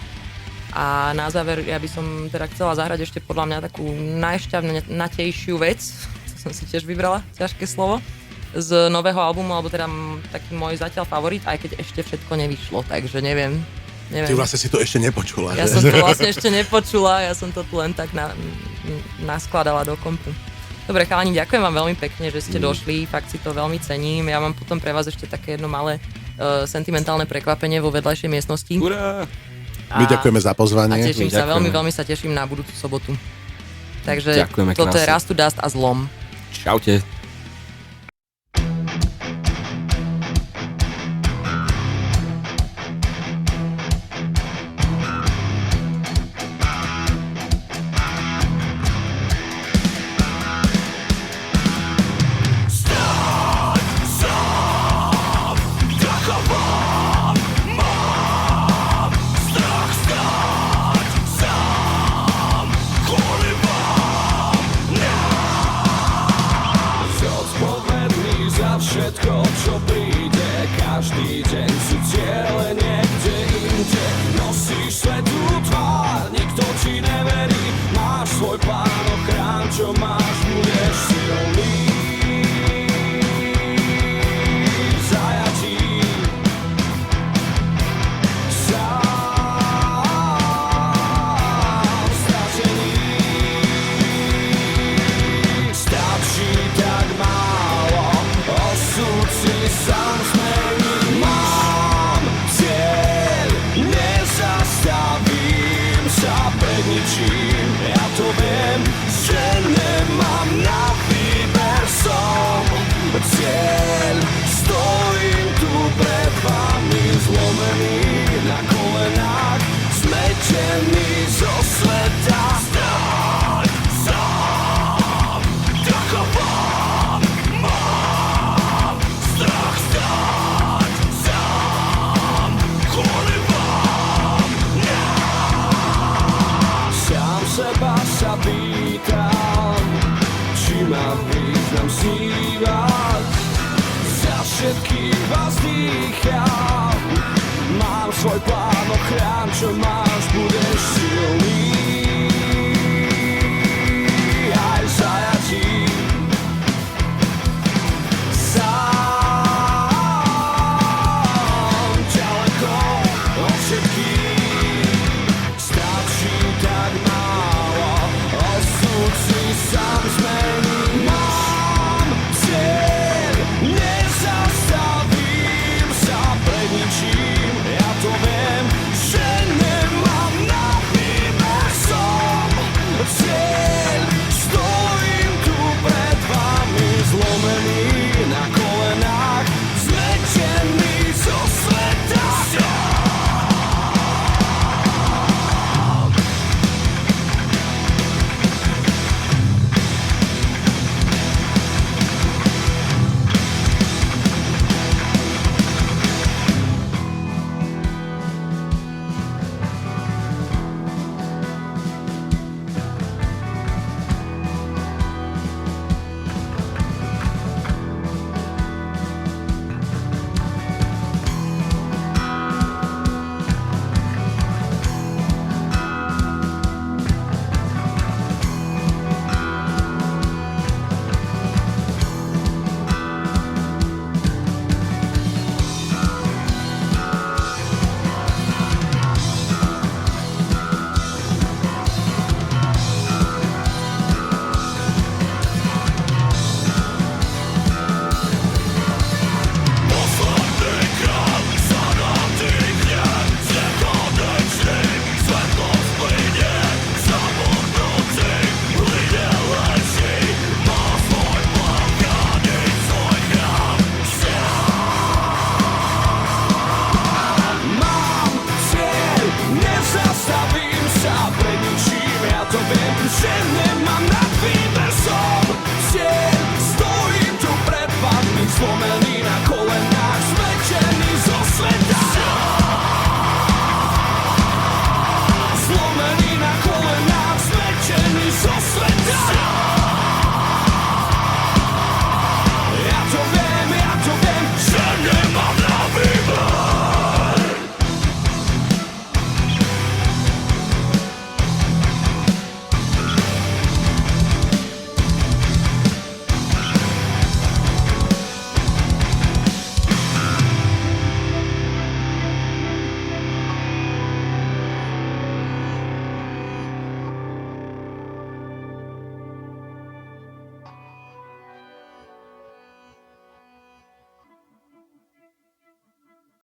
A na záver ja by som teda chcela zahrať ešte podľa mňa takú najšťavnatejšiu vec, to som si tiež vybrala, ťažké slovo, z nového albumu, alebo teda taký môj zatiaľ favorit, aj keď ešte všetko nevyšlo, takže neviem. Ty vlastne si to ešte nepočula. Ja som to vlastne ešte nepočula, ja som to tu len tak naskladala do kompu. Dobre, chalani, ďakujem vám veľmi pekne, že ste došli, fakt si to veľmi cením. Ja mám potom pre vás ešte také jedno malé sentimentálne prekvapenie vo vedľajšej miestnosti. Urá! My ďakujeme za pozvanie. A teším sa, ďakujeme. veľmi sa teším na budúcu sobotu. Takže Ďakujeme toto je krásne. Rastu Dust a Zlom. Čaute. Všetko, čo príde, každý deň sú ciele niekde inde. Nosíš svetú tvár, nikto ti neverí. Máš svoj plán, ochrán, čo máš, budeš silný. Zajatý, sám stratený. Stačí tak málo, osud si sám zmení. Mám cieľ, nezastavím sa pred ničím. Ja to viem, že nemám na výber, som cieľ. Stojím tu pred vami zlomený na kolenách, zmetený zo sveta. Staň sám, taková mám strach stať sám, kvôli vám. Sám seba sa pýtam, či mám význam snívať. Za všetkých vás dýcham, mám svoj plán, ochrán, čo máš, budeš silný. Aj zajatý, sám ďaleko od všetkých. Stačí tak málo, osud si sám zmení.